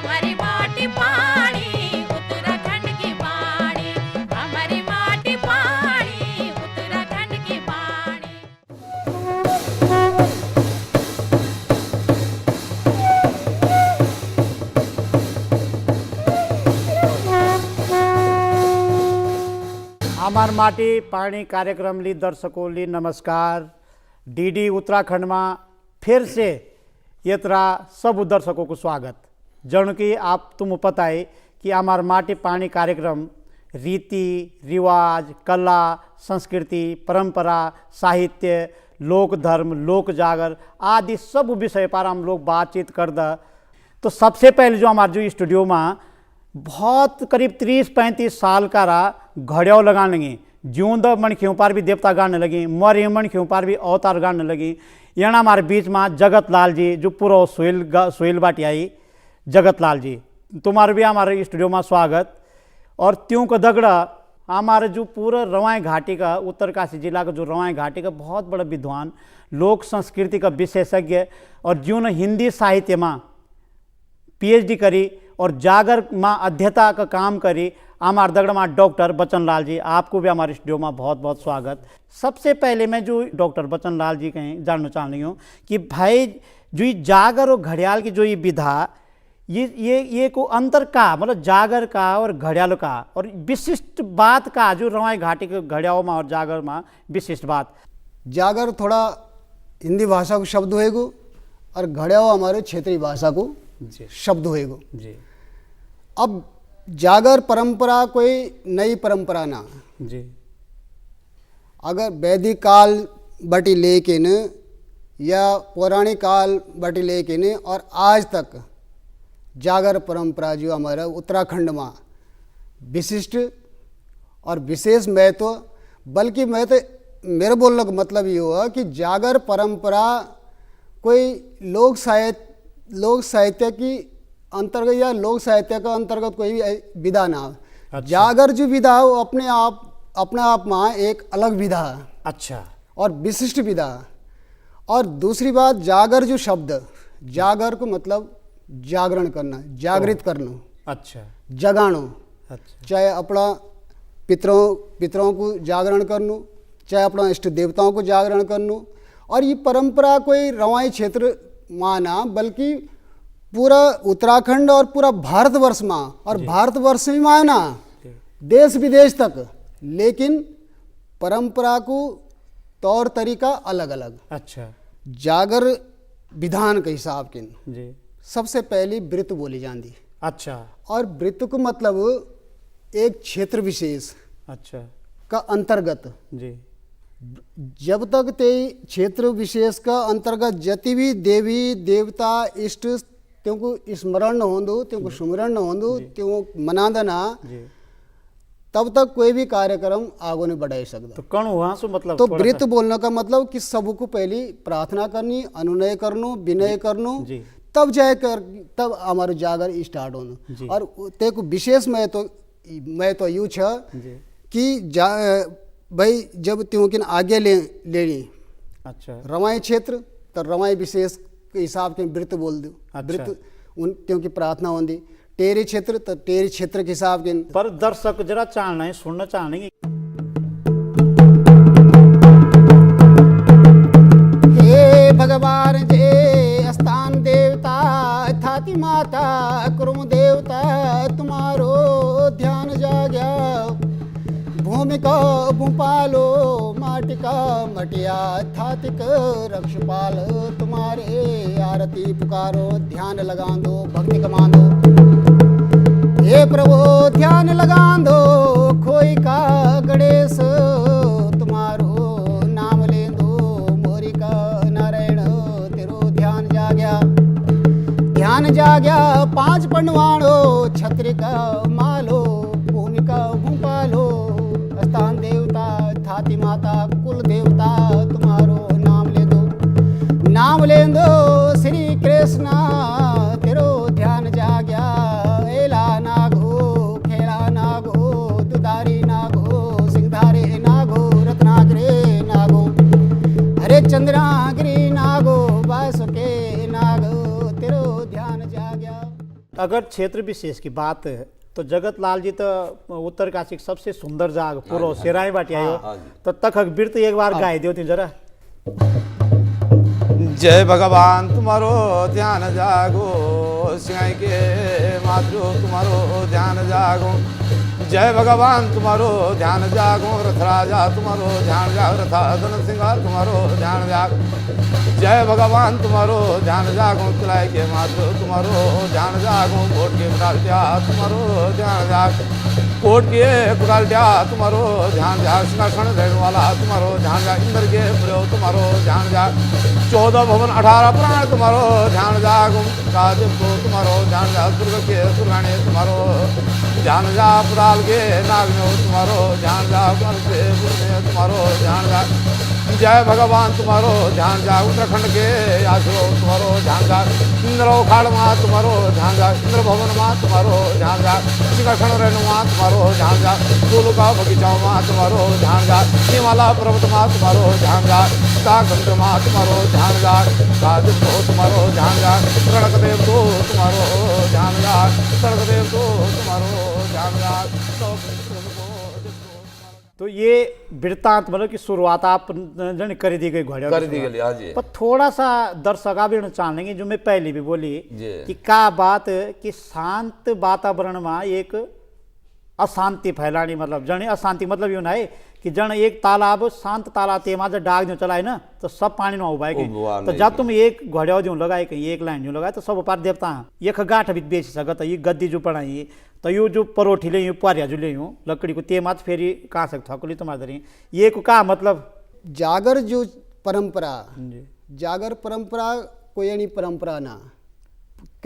हमारी माटी पानी उत्तराखंड की वाणी, हमारी माटी पानी उत्तराखंड की वाणी। અમાર માટી પાણી કાર્યक्रम ली दर्शकों ली नमस्कार। डीडी उत्तराखंड में फिर से येतरा सब दर्शकों को स्वागत। जन कि आप तुम पता है कि हमार माटी पानी कार्यक्रम रीति रिवाज, कला, संस्कृति, परंपरा, साहित्य, लोक धर्म, लोक जागर आदि सब विषय पर हम लोग बातचीत कर द। तो सबसे पहले जो हमारे जो स्टूडियो में बहुत करीब 30-35 साल का रहा घड़ियाव लगाने लगी, ज्यूंद मनखियों पर भी देवता गाने लगी, मर मनखियों पर भी अवतार गाने लगी। यहाँ हमारे बीच में जगत लाल जी जो पूरा सोइल बाटी आई, जगत लाल जी तुम्हारे भी हमारे स्टूडियो में स्वागत। और त्यों का दगड़ा हमारे जो पूरा रवाई घाटी का, उत्तरकाशी जिला का जो रवाई घाटी का बहुत बड़ा विद्वान, लोक संस्कृति का विशेषज्ञ और ज्यों ने हिंदी साहित्य में PhD करी और जागर में अध्यता का काम करी हमारे दगड़ में डॉक्टर बच्चन लाल जी, आपको भी हमारे स्टूडियो में बहुत बहुत स्वागत। सबसे पहले मैं जो डॉक्टर बच्चन लाल जी कहें जानना चाह रही हूँ कि भाई जो ये जागर और घड़ियाल की जो ये विधा ये को अंतर का मतलब जागर का और घड़ियाल का और विशिष्ट बात का जो रवाई घाटी के घड़ियाओं में और जागर में विशिष्ट बात। जागर थोड़ा हिंदी भाषा को शब्द होएगो और घड़ियाओ हमारे क्षेत्रीय भाषा को शब्द होएगो जी। अब जागर परंपरा कोई नई परंपरा ना जी। अगर वैदिक काल बटी लेके न या पौराणिक काल बटी लेके न और आज तक जागर परंपरा जो हमारा उत्तराखंड में विशिष्ट और विशेष महत्व, बल्कि मैं तो मेरे बोलने का मतलब ये हुआ कि जागर परंपरा कोई लोक साहित्य की अंतर्गत या लोक साहित्य का अंतर्गत कोई भी विधा ना। अच्छा। जागर जो विधा है वो अपने आप में एक अलग विधा है। अच्छा। और विशिष्ट विधा। और दूसरी बात, जागर जो शब्द, जागर को मतलब जागरण करना, जागृत करना। अच्छा। जगाणो। अच्छा। चाहे अपना पितरों को जागरण करनो, चाहे अपना इष्ट देवताओं को जागरण करनो। और ये परंपरा कोई रवाई क्षेत्र माना बल्कि पूरा उत्तराखंड और पूरा भारतवर्ष में, और भारतवर्ष में माना देश विदेश तक, लेकिन परंपरा को तौर तरीका अलग अलग। अच्छा। जागर विधान के हिसाब के जी। सबसे पहली वृत्त बोली जाती। अच्छा। और वृत्त को मतलब एक क्षेत्र विशेष अच्छा का अंतर्गत। जी। जब तक ते क्षेत्र विशेष का अंतर्गत जति भी देवी देवता इष्ट त्यों स्मरण न होंदो, त्यों सुमरण न होंदो, त्यों मनादा ना, तब तक कोई भी कार्यक्रम आगे नहीं बढ़ा सकता। तो कौन हुआ सो मतलब तो वृत्त बोलने का मतलब कि सबको पहली प्रार्थना करनी, अनुनय करनो, विनय करनो, तब तब हमारे जागर स्टार्ट होना। और ते को विशेष मैं तो यूँ छ कि भाई जब त्यों किन आगे लेनी। अच्छा। रवाई क्षेत्र तो रवाई विशेष के हिसाब के वृत्त बोल दो। अच्छा। वृत्त उन त्यों की प्रार्थना होती। टेरी क्षेत्र तो टेरी क्षेत्र के हिसाब के। पर दर्शक जरा चाहना है, सुनना चाहेंगे। हे भगवान जे स्थान देवता थाती माता कुरुम देवता तुम्हारो ध्यान जाग्या। भूमि का भूपालो माटी का मटिया थातिक रक्षपाल तुम्हारे आरती पुकारो। ध्यान लगा दो, भक्ति कमा दो, हे प्रभु ध्यान लगा दो। खोई का गणेश तुम्हारो नाम ले दो। मोरी का नारायण तेरो ध्यान जाग्या। ध्यान जाग्या 5 पंडवाणो छत्री का मालो। भूमि का भूपालो स्थान देवता थाती माता कुल देवता तुम्हारो नाम ले दो। नाम ले दो श्री कृष्ण तेरो ध्यान जाग्या। एला नागो खेला नागो दुधारी नागो सिंधारे नागो रत्नागिरी नागो हरे चंद्रागिरी नागो वासुके नागो तेरो ध्यान जाग्या। अगर क्षेत्र विशेष की बात है तो जगत लाल जी तो उत्तरकाशी की सबसे सुंदर जाग पूरा सेराई बाटी आयो तो तखक बिरत एक बार गाय दियो थी जरा। जय भगवान तुम्हारो ध्यान जागो, सिंह के मातृ तुम्हारो ध्यान जागो। जय भगवान तुम्हारो ध्यान जागो, रथराजा तुम्हारो ध्यान जाग, रथाधन सिंगार तुम्हारो ध्यान जाग। जय भगवान तुम्हारो ध्यान जागो, किलाय के मातृ तुम्हारो ध्यान जागो। कोट के कुटालिया तुम्हारो ध्यान जाग, कोट के कुटालिया तुम्हारो ध्यान जाग। सिंहासन रहने वाला तुम्हारो ध्यान जाग, इंद्र के प्रयोग तुम्हारो ध्यान जाग। 14 भवन 18 प्राण तुम्हारो ध्यान जाग। कादिव को तुम्हारो ध्यान जाग, दुर्ग के दुर्गाने तुम्हारो ध्यान जाग। पुराल के नागनो तुम्हारो ध्यान जाग, से तुम्हारो ध्यान जाग। जय भगवान तुम्हारो ध्यान जाग, उत्तराखंड के आश्रो तुम्हारो ध्यान जाग। इंद्र उखाड़ माँ तुम्हारो ध्यान जाग, इंद्र भवन माँ तुम्हारो ध्यान जाग। सिंहासन रेणु माँ तुम्हारो ध्यान जाग, फूल का बगीचाओं माँ तुम्हारो ध्यान जाग। हिमालय पर्वत माँ तुम्हारो ध्यान जाग, काकंद माँ तुम्हारो ध्यान जाग। कादिव को तुम्हारो ध्यान जाग, सड़क देव को तुम्हारो ध्यान जाग, सड़क देव को तुम्हारो ध्यान जाग। तो ये वृत्तांत मतलब कि शुरुआत आप जन कर दी गई घोड़े कर दी गई, हाँ जी। पर थोड़ा सा दर्शक भी जान लेंगे जो मैं पहले भी बोली जी। कि का बात कि शांत वातावरण में एक अशांति फैलानी, मतलब जन अशांति मतलब यूँ ना है कि जन एक तालाब शांत तालाब तेमा जब डाग जो चलाए ना तो सब पानी में उबाए तो जब तुम एक घोड़े जो लगाए कहीं एक लाइन जो लगाए तो सब उपार देवता एक गाठ भी बेच सकत ये गद्दी जो पढ़ाई तो यू जो परोठी ले पारिया जो ले लकड़ी को ते मत फेरी कहाँ से थकुली तुम्हारे दरी ये को का मतलब जागर जो परंपरा, जागर परंपरा कोई यानी परंपरा ना,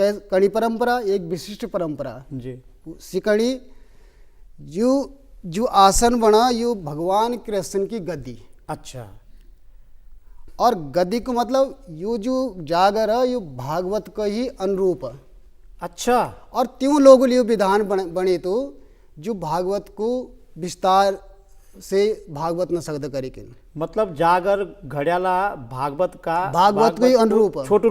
कड़ी परंपरा एक विशिष्ट परंपरा जी। सिकड़ी जो आसन बना यू भगवान कृष्ण की गद्दी। अच्छा। और गद्दी को मतलब यू जो जागर है यू भागवत का ही अनुरूप है। अच्छा। और त्यों लोगों लिए विधान बने तो जो भागवत को विस्तार से भागवत न शब्द करे के मतलब जागर घड़ियाला भागवत का भागवत को ही अनुरूप है, छोटू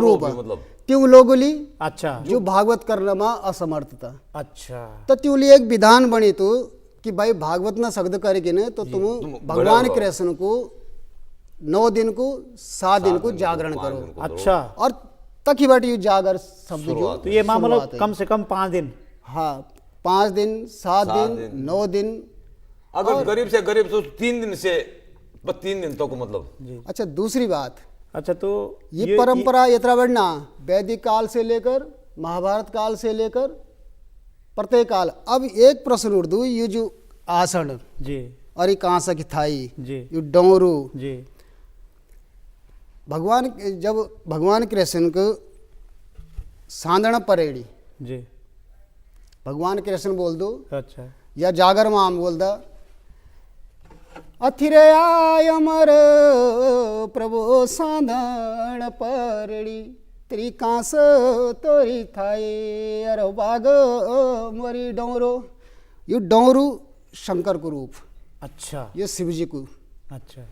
रूप है मतलब त्यों लोगों लिए अच्छा जो भागवत करने में असमर्थ था। अच्छा। तो त्यों लिए एक विधान बने तो कि भाई भागवत न शब्द करे के न तो तुम भगवान कृष्ण को 9 दिन को 7 दिन को जागरण करो। अच्छा। और तक ही बाटी जागर शब्द जो तो ये मामला कम से कम 5 दिन। हाँ 5 दिन 7 दिन 9 दिन। अगर गरीब से गरीब तो 3 दिन से 3 दिन तो को मतलब। अच्छा दूसरी बात, अच्छा तो ये परंपरा इतना बढ़ना वैदिक काल से लेकर महाभारत काल से लेकर प्रत्येक काल। अब एक प्रश्न उर्दू ये जो आसन जी और ये कांसा की थाई जी ये डोरू जी भगवान जब भगवान कृष्ण को सांदण परेड़ी जी भगवान कृष्ण बोल दो अच्छा या जागर माम बोल दा अथिरे आय अमर प्रभु सांदण परेड़ी तेरी कांस तोरी थाई अरे बाग मरी डोरो। ये डोरू शंकर को रूप। अच्छा। ये शिव जी को। अच्छा।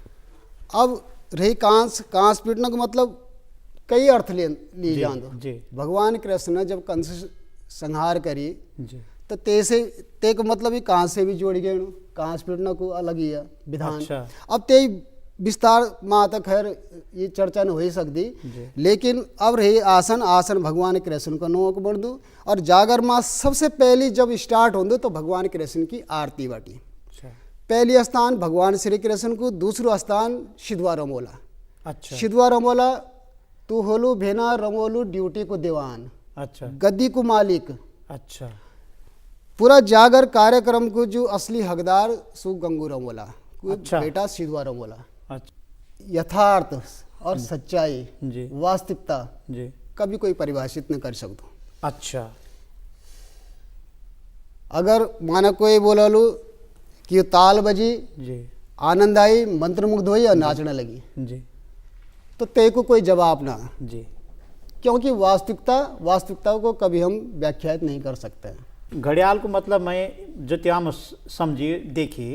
अब रही कांस पीटने का मतलब कई अर्थ ली जान दो। भगवान कृष्ण ने जब कंस संहार करी तो ते को मतलब ही कांस से भी जोड़ गए कांस पीटने को अलग ही है विधान। अच्छा। अब ते विस्तार माँ तक खैर ये चर्चा नहीं हो सकती लेकिन अब रही आसन भगवान कृष्ण का नो को बढ़ दो। और जागर माँ सबसे पहली जब स्टार्ट हो दो तो भगवान कृष्ण की आरती बाटी। पहली स्थान भगवान श्री कृष्ण को, दूसरो स्थान सिद्धवा रमोला। अच्छा। सिद्धवा रमोला तू होलू भेना रमोलू ड्यूटी को दीवान। अच्छा। गद्दी को मालिक। अच्छा। पूरा जागर कार्यक्रम को जो असली हकदार सु गंगू रमोला। अच्छा। बेटा सिद्धवा रमोला। अच्छा। यथार्थ और सच्चाई जी वास्तविकता जी कभी कोई परिभाषित न कर सकते। अच्छा। अगर माना कोई बोला लो कि ये ताल बजी जी आनंद आई मंत्रमुग्ध हुई और नाचने लगी जी तो ते को कोई जवाब ना जी क्योंकि वास्तविकता को कभी हम व्याख्यात नहीं कर सकते। घड़ियाल को मतलब मैं जो त्याम समझी देखी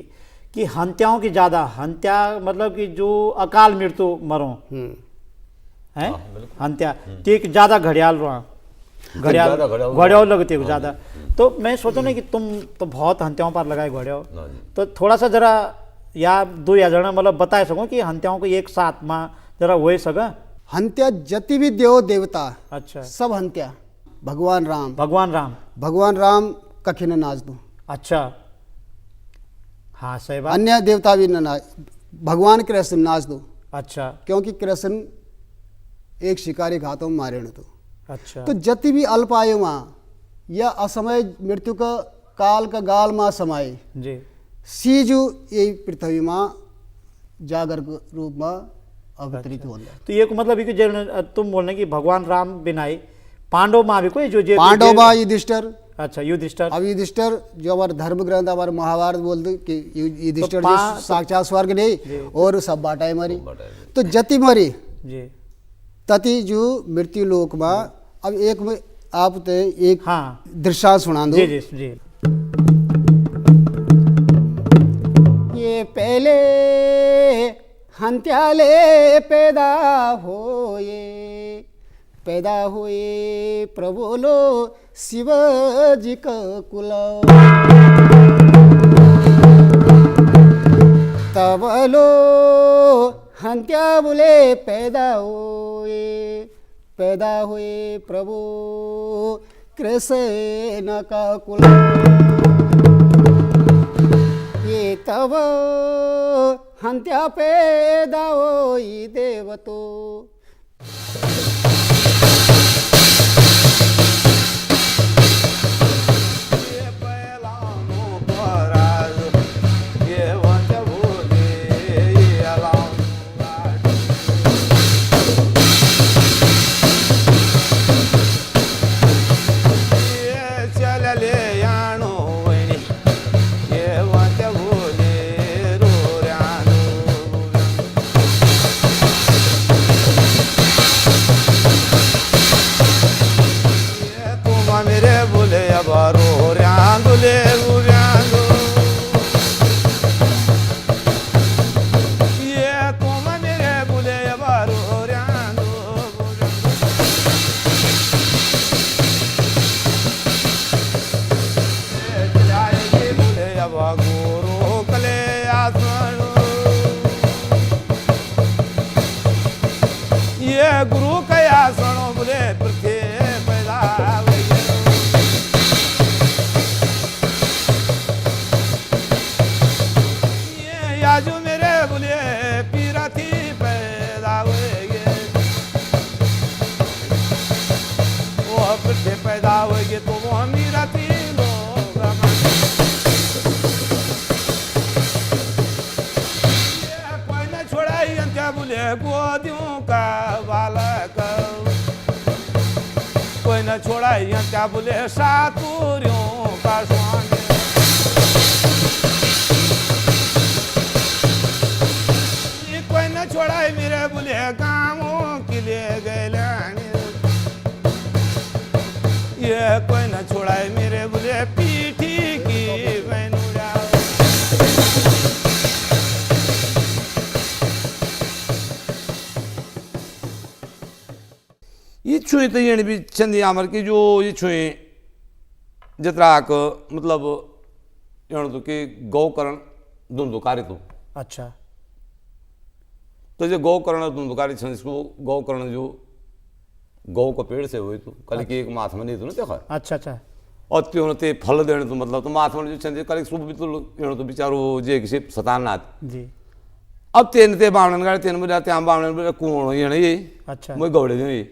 कि हत्याओं की ज़्यादा हत्या मतलब कि जो अकाल मृत्यु मरो है हत्या ठीक ज़्यादा घड़ियाल रहा घड़ियाल ज़्यादा घड़ियाल घड़ियाल लगती है ज़्यादा। तो मैं सोचा ना कि तुम तो बहुत हंत्याओं पर लगाए घड़ियाल, हाँ जी। तो थोड़ा सा जरा या दो या जना मतलब बताए सको कि हंत्याओं को एक साथ में जरा हो सका। हंत्या जति भी देव देवता अच्छा, सब हंत्या भगवान राम भगवान राम कखी न नाच दो। अच्छा, हाँ सही बात। अन्य देवता भी न नाच, भगवान कृष्ण नाच दो, अच्छा क्योंकि कृष्ण एक शिकारी घातों में मारे न तो। अच्छा, तो जति भी अल्प आयु वहाँ या असमय मृत्यु का काल का गाल माँ समय जी सीजु ये पृथ्वी माँ जागर के रूप में अवतरित हो गया। तो ये को मतलब कि जो तुम बोलने कि भगवान राम बिनाई पांडव माँ भी कोई जो पांडव माँ युधिष्ठिर। अच्छा, युधिष्ठिर। अब युधिष्ठिर जो हमारे धर्म ग्रंथ हमारे महाभारत बोलते कि युधिष्ठिर तो जो साक्षात स्वर्ग नहीं जी। और सब बाटाए मरी, तो जति मरी जी तति जो मृत्यु लोक में। अब एक में आप ते एक हाँ दृश्यांत सुना दो। जी जी जी। ये पहले हंत्याले पैदा हुए प्रभोलो शिव जी का कुला, तबलो हंत्या बोले पैदा हुए प्रभु कृष्ण का कुला। ये तब हंत्या पैदा होई देवतो। गुरु कया सुनो बोले पृथ्वी पैदा ये याजू मेरे बोले पीरा थी पैदा हुए वो पृथ्वी पैदा हुए तो वो मीरा थी लोग कोई न छोड़ाई अंत्या बोले गोदियों का बालक, कोई न छोड़ाई क्या बोले सातुरियों का स्वांग, कोई न छोड़ाई मेरे बोले गाँवों के लिए गए, ये कोई न छोड़ाई मेरे बोले पीठी की बहनू जाओ। ये छुई तो ये भी चंदी आमर की जो ये छुई जतराक मतलब तो कि गौकरण धुंधुकारी तो अच्छा, तो जो गौकरण धुंधुकारी छन इसको गौकरण जो गौ को पेड़ से हुई तो कल की एक माथ में नहीं तो ना देखा। अच्छा अच्छा, और त्यों ते फल देने तो मतलब तो माथ में जो चंदी कल सुबह भी तो बेचारो जे किसी सतानाथ जी। अब तेन ते बावणन गाड़े तेन में जाते आम बावणन में कुआं ये नहीं ये अच्छा, मैं गौड़े नहीं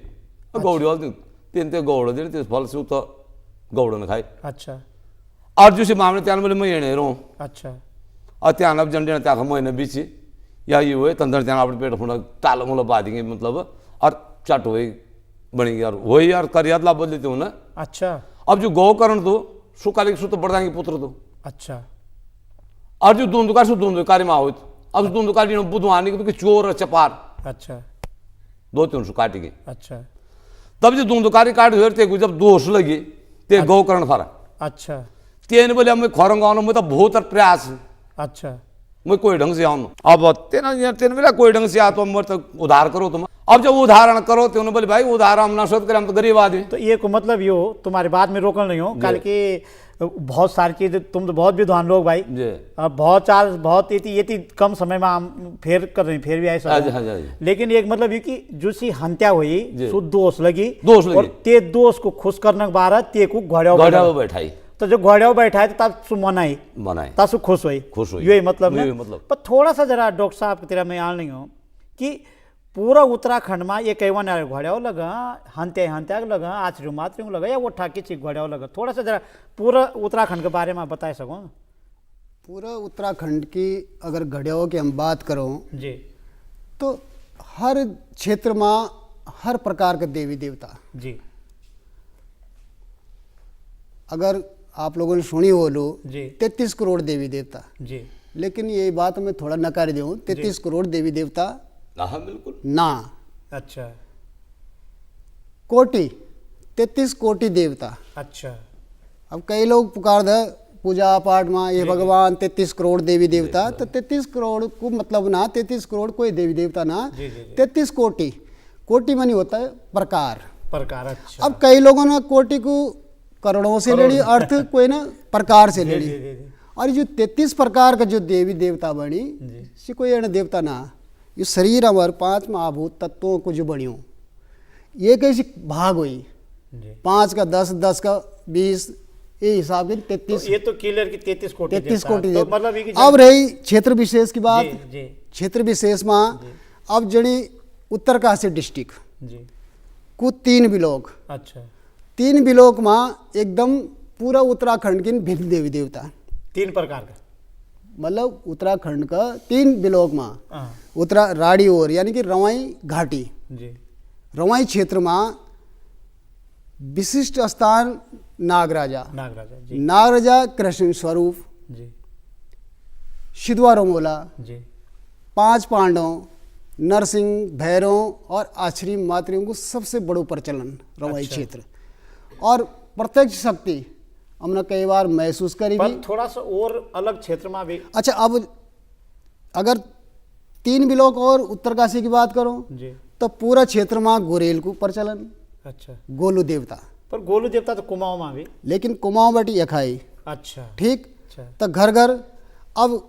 गौड़ी वाले तीन ते गौड़ दे ते फल से तो गौड़ न खाए। अच्छा और जो से मामले त्यान बोले मैं ये नहीं रहूं। अच्छा, और त्यान अब जन त्या महीने बीच या ये हुए तंदर त्यान अपने पेट फुंडा टाल मुला पा देंगे मतलब और चट हुए बनेगी यार वही यार कर याद लाभ देते हो ना। अच्छा, अब जो गौकरण तो सुकालिक सु तो बढ़ जाएंगे पुत्र तो। अच्छा, और जो धुंधुकार सु धुंधुकारी माँ हो अब धुंधुकारी बुधवानी के चोर चपार अच्छा, दो तीन सु काटेंगे। अच्छा, तब जो धुंधुकारी काट हुए जब दोष लगे ते गौकरण फरा। अच्छा, तेन बोले मैं खोरंग आऊँ मैं तो बहुत प्रयास अच्छा, मैं कोई ढंग से आऊँ अब तेन तेन बोला कोई ढंग से आ तो मैं तो उधार करो तुम अब जब उदाहरण करो तो उन्होंने बोले भाई उदाहरण हम ना शोध करें, हम तो गरीब आदमी। तो ये को मतलब यो तुम्हारी बात में रोकल नहीं हो, कल की बहुत सारी चीजें, तुम तो बहुत विद्वान लोग भाई, जी अब बहुत ये कम समय में हम फेर कर रहे हैं, फेर भी ऐसा हाँ जी, हाँ जी, हाँ जी। लेकिन एक मतलब ये कि जूसी हत्या हुई जी। सु दोष लगी और ते दोष को खुश करने के बाद ते को घोड़े बैठाई, तो जो घोड़े बैठाए तो तब सु मनाई तब सु खुश हुई यही मतलब पर थोड़ा सा जरा डॉक्टर साहब तेरा मैं याद नहीं हो कि पूरा उत्तराखंड में ये कई वन घोड़ियाओं लगा हंत्या लगा आचरू मातरू लगा या वो ठाकी चीज घोड़ियाओं लगा, थोड़ा सा जरा पूरा उत्तराखंड के बारे में बता सको। पूरा उत्तराखंड की अगर घड़ियाओं की हम बात करो जी तो हर क्षेत्र में हर प्रकार के देवी देवता जी, अगर आप लोगों ने सुनी हो लो जी 33 करोड़ देवी देवता जी, लेकिन ये बात मैं थोड़ा नकार दूँ 33 करोड़ देवी देवता हाँ बिल्कुल ना, अच्छा कोटि 33 कोटि देवता। अच्छा अब कई लोग पुकार दे पूजा पाठ में ये भगवान 33 करोड़ देवी देवता, तो 33 करोड़ को मतलब ना 33 करोड़ कोई देवी देवता ना, 33 कोटि, कोटि मानी होता है प्रकार। अच्छा। अब कई लोगों ने कोटि को करोड़ों से लेनी, अर्थ कोई ना प्रकार से लेनी, और जो 33 प्रकार का जो देवी देवता बनी से कोई अन्य देवता ना, ये शरीर हमारे 5 महाभूत तत्वों को जो बनियों ये कैसी भाग हुई 5 का 10, 10 का 20, ये हिसाब के 33, तो ये तो क्लियर की 33 कोटि तो मतलब अब रही क्षेत्र विशेष की बात। क्षेत्र विशेष में अब जड़ी उत्तरकाशी डिस्ट्रिक्ट को 3 ब्लॉक, अच्छा 3 ब्लॉक में एकदम पूरा उत्तराखंड के भिन्न देवी देवता 3 प्रकार का, मतलब उत्तराखंड का 3 ब्लॉक में उत्तरा राड़ी ओर यानी कि रवाई घाटी जी, रवाई क्षेत्र में विशिष्ट स्थान नागराजा जी, नागराजा कृष्ण स्वरूप जी, सिद्धवा रोमोला जी, 5 पांडवों नरसिंह भैरव और आश्री मातृयों को सबसे बड़ो प्रचलन रवाई क्षेत्र, और प्रत्यक्ष शक्ति हमने कई बार महसूस करी भी। थोड़ा सा और अलग क्षेत्र में भी। अच्छा अब अगर 3 ब्लॉक और उत्तरकाशी की बात करो जी, तो पूरा क्षेत्र में गोरेल को प्रचलन, अच्छा गोलू देवता, पर गोलू देवता तो कुमाऊं में भी, लेकिन कुमाऊं बेटी यखाई, अच्छा ठीक, अच्छा, तो घर घर अब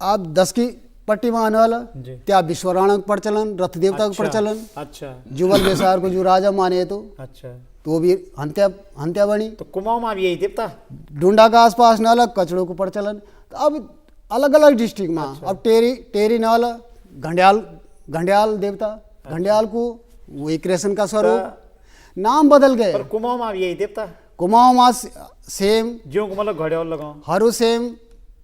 आप 10 की पट्टी में आने वाला त्या विश्वराणा का प्रचलन, रथ देवता का प्रचलन, अच्छा जुगल बेसार को जो राजा माने तो अच्छा, वो भी हंत्या बनी, तो कुमाऊं में भी यही देवता, डूंडा का आसपास न अलग कचड़ों को प्रचलन। तो अब अलग अलग डिस्ट्रिक्ट में अब टेरी न वाला घंडियाल देवता, घंडियाल को वही कृष्ण का स्वरूप नाम बदल गए, पर कुमाऊं में भी यही देवता, कुमाऊं में सेम जो को मतलब घड़ियाल लगाओ, हरू सेम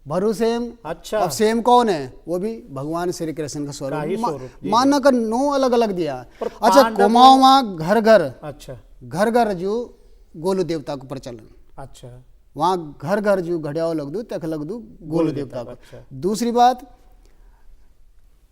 भरू सेम, अच्छा अब सेम कौन है, वो भी भगवान श्री कृष्ण का स्वरूप मानना का 9 अलग अलग दिया। अच्छा कुमाऊं में घर घर, अच्छा घर घर जो गोलू देवता को प्रचलन, अच्छा वहाँ घर घर जो घड़ियाओं लग दू तक लग दू गोलू देवता को। अच्छा। दूसरी बात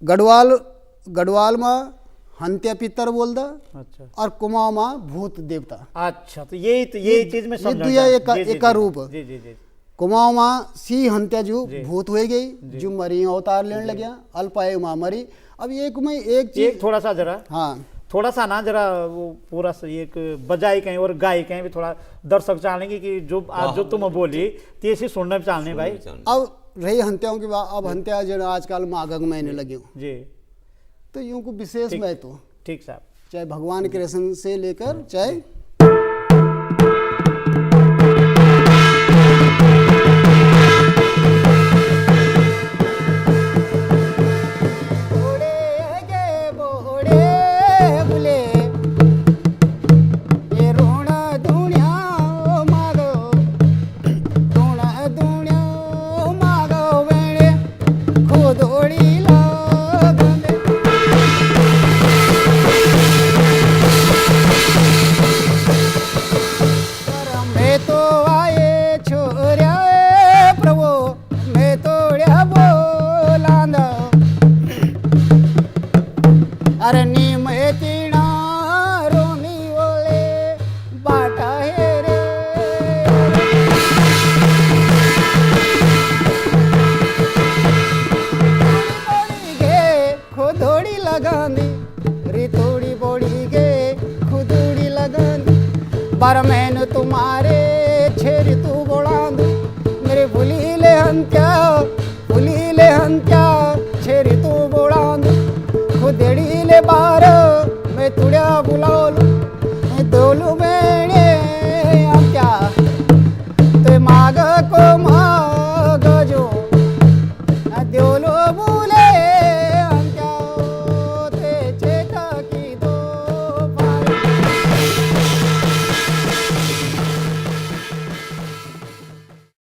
गढ़वाल में हंत्या पितर बोल दा, अच्छा, और कुमाऊं में भूत देवता, अच्छा तो यही चीज में समझ एक रूप, जी जी जी, कुमाऊं में सी हंत्या जो भूत हो गई, जो मरी अवतार लेने लग गया, अल्पायु माँ मरी। अब एक चीज थोड़ा सा जरा, हाँ थोड़ा सा ना जरा वो पूरा एक बजाई कहीं और गाय कहीं भी थोड़ा दर्शक चाहेंगे कि जो आज जो तुम बोली तेजी सुनने चालने भाई। अब रही हंत्याओं की बात, अब हंत्या जो आजकल माघ महीने लगे जी, तो यूं को विशेष महत्व, ठीक साहब, चाहे भगवान कृष्ण से लेकर चाहे पर मैंने तुम्हारे छेरी तू बोलांद मेरे भूलीले हंत्या छेरी तू बोलांद खुदेड़ीले बार मैं तुड़िया बुलावलू दोलू बेड़े क्या ते माग को माग जो दोलू बुले क्या ते चेता की दो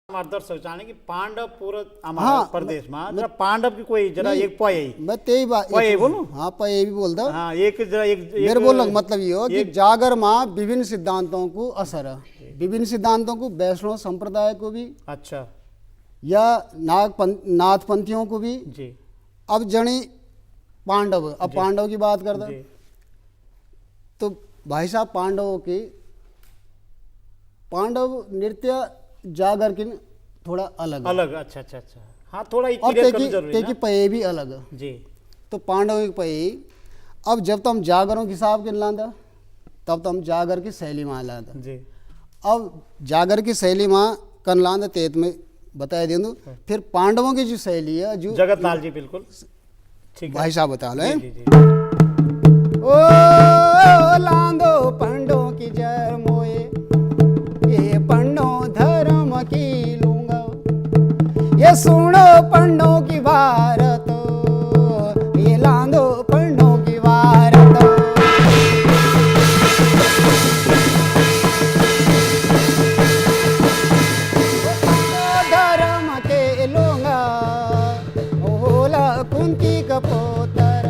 हमारे दर्शक जाने की पांडव पूरा हमारा प्रदेश में जरा पांडव की कोई जरा एक पोय मैं तेई बात पोय बोलूं हाँ पर ये भी बोलता हूँ। हाँ एक जरा एक मेरे बोलने का मतलब ये हो कि जागर माँ विभिन्न सिद्धांतों को असर है विभिन्न सिद्धांतों को वैष्णव संप्रदाय को भी अच्छा या नाथपंथियों को भी जी अब जनी पांडव अब पांडव की बात करता जी तो भाई साहब पांडव नृत्य जागर की थोड़ा अलग है। अलग अच्छा अच्छा अच्छा हाँ थोड़ा और क्लियर करना जरूरी है तेकी ना? पये भी अलग है जी तो पांडव की पये अब जब तो हम जागरों के हिसाब के लादा तब तो हम जागर की शैली में लादा जी अब जागर की शैली में कन लादा तेत में बताया दे दूं फिर पांडवों की जो शैली है जो जगत लाल जी बिल्कुल ठीक है भाई साहब बता लो जी जी ओ लांदो पंडों की जर मोए ये पंडों धर्म की लूंगा ये सुनो पंडों की भारत ये लांदो पंडों की भारत धर्म के लूंगा ओला कुंती कपोतर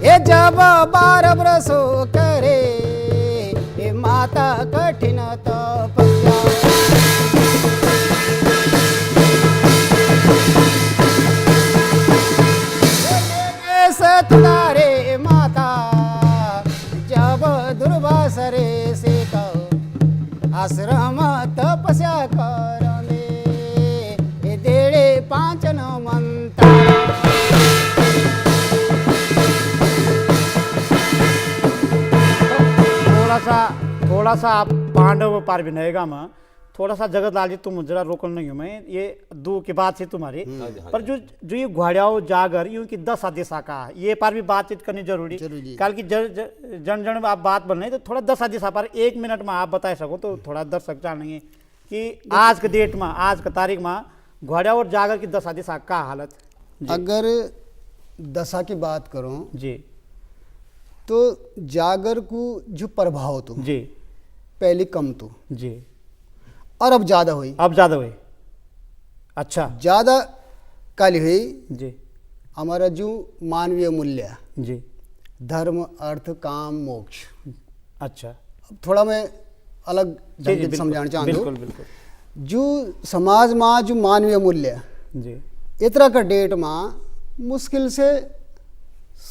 ये जब 12 बरसों करे ये माता कठिन तपस्या सतदारे माता जब दुर्वासरे से आश्रम तपस्या करने ये देड़े पांचन मंत्र थोड़ा सा आप पांडव पार भी नएगा में थोड़ा सा जगत लाल जी तुम जरा रोकल नहीं हो मैं ये दो की बात है तुम्हारी पर जो ये घोड़ियाओ जागर यूं की 10 दिशा का ये पार भी बातचीत करनी जरूरी कल की जन जन आप बात बन रही तो थोड़ा 10 दिशा पर 1 मिनट में आप बता सको तो थोड़ा दर्शक जानेंगे कि आज के डेट में आज के तारीख में घोड़िया और जागर की 10 दिशा का हालत अगर दशा की बात करूं जी तो जागर को जो प्रभाव तो जी पहले कम तो जी और अब ज्यादा हुई हुई अच्छा ज्यादा कल हुई जी हमारा जो मानवीय मूल्य जी धर्म अर्थ काम मोक्ष अच्छा अब थोड़ा मैं अलग जी, ढंग जी, से बिल्कुल, समझाना चाहता बिल्कुल हूँ बिल्कुल जो समाज में जो मानवीय मूल्य जी इतना का डेट में मुश्किल से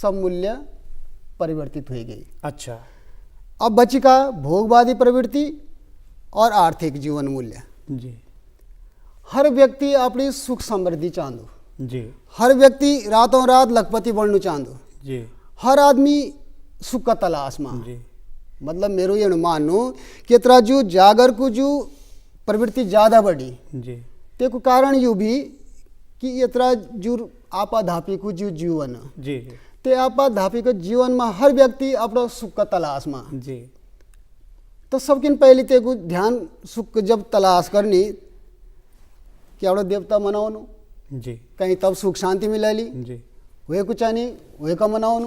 सब मूल्य परिवर्तित हो गई अच्छा अब बची का भोगवादी प्रवृत्ति और आर्थिक जीवन मूल्य जी हर व्यक्ति अपनी सुख समृद्धि चाहदो जी हर व्यक्ति रातों रात लखपति बनना चाहदो जी हर आदमी सुख का तलाश में जी मतलब मेरो ये मानो कि इतना जो जागर को जो प्रवृत्ति ज़्यादा बढ़ी जी ते को कारण यू भी कि इतना जो आपाधापी को जो जीवन जी ते आपाधापी के जीवन में हर व्यक्ति अपना सुख का तलाश में जी तो सबकिन पहले ते को ध्यान सुख जब तलाश करनी कि अपना देवता मनाओ जी कहीं तब सुख शांति मिलेली जी वह कुछ नहीं वह का मनाओ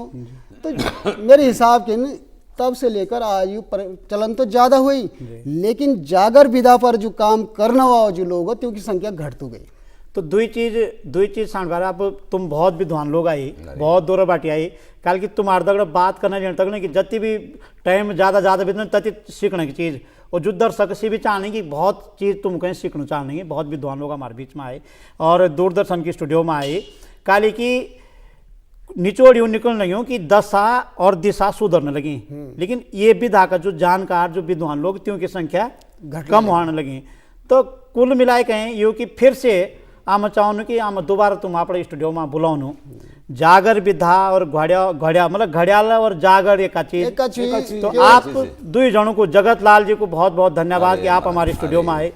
तो मेरे हिसाब के न तब से लेकर आज चलन तो ज़्यादा हुई लेकिन जागर विधा पर जो काम करने वाले जो लोग होते उनकी संख्या घट तो गई तो दुई चीज सांडवारा अब तुम बहुत विद्वान लोग आई बहुत दूर बाटी आई कल की तुम्हारे दगड़ बात करना जन तक नहीं कि जति भी टाइम ज़्यादा भी तति सीखने की चीज़ और जो दर्शक से भी चाहने की बहुत चीज़ तुम कहीं सीखना चाहने बहुत विद्वान लोग हमारे बीच में आए और दूरदर्शन की स्टूडियो में आए काली की निचोड़ यूँ निकल रही हूँ कि दशा और दिशा सुधरने लगी लेकिन ये विधा का जो जानकार जो विद्वान लोग त्यों की संख्या कम होने लगी तो कुल मिलाए कहें यूँ कि फिर से आम चाहूँ कि आम दोबारा तुम अपने स्टूडियो में बुलाओ जागर विधा और घड़िया मतलब घड़ियाल और जागर एक चीज। एक चीज तो आप दुई जनों को, जगत लाल जी को बहुत बहुत धन्यवाद कि आप हमारे स्टूडियो में आए,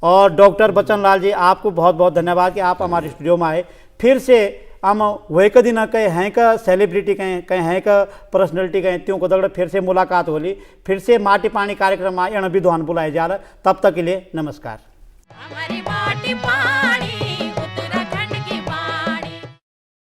और डॉक्टर बच्चन लाल जी आपको बहुत बहुत धन्यवाद कि आप हमारे स्टूडियो में आए। फिर से हम वही का दिन कहीं हैं का सेलिब्रिटी कहीं हैं का पर्सनैलिटी कहीं त्यों को दगड़ फिर से मुलाकात होली, फिर से माटी पानी कार्यक्रम में विद्वान बुलाए जा रहा। तब तक के लिए नमस्कार। हमारी माटी पानी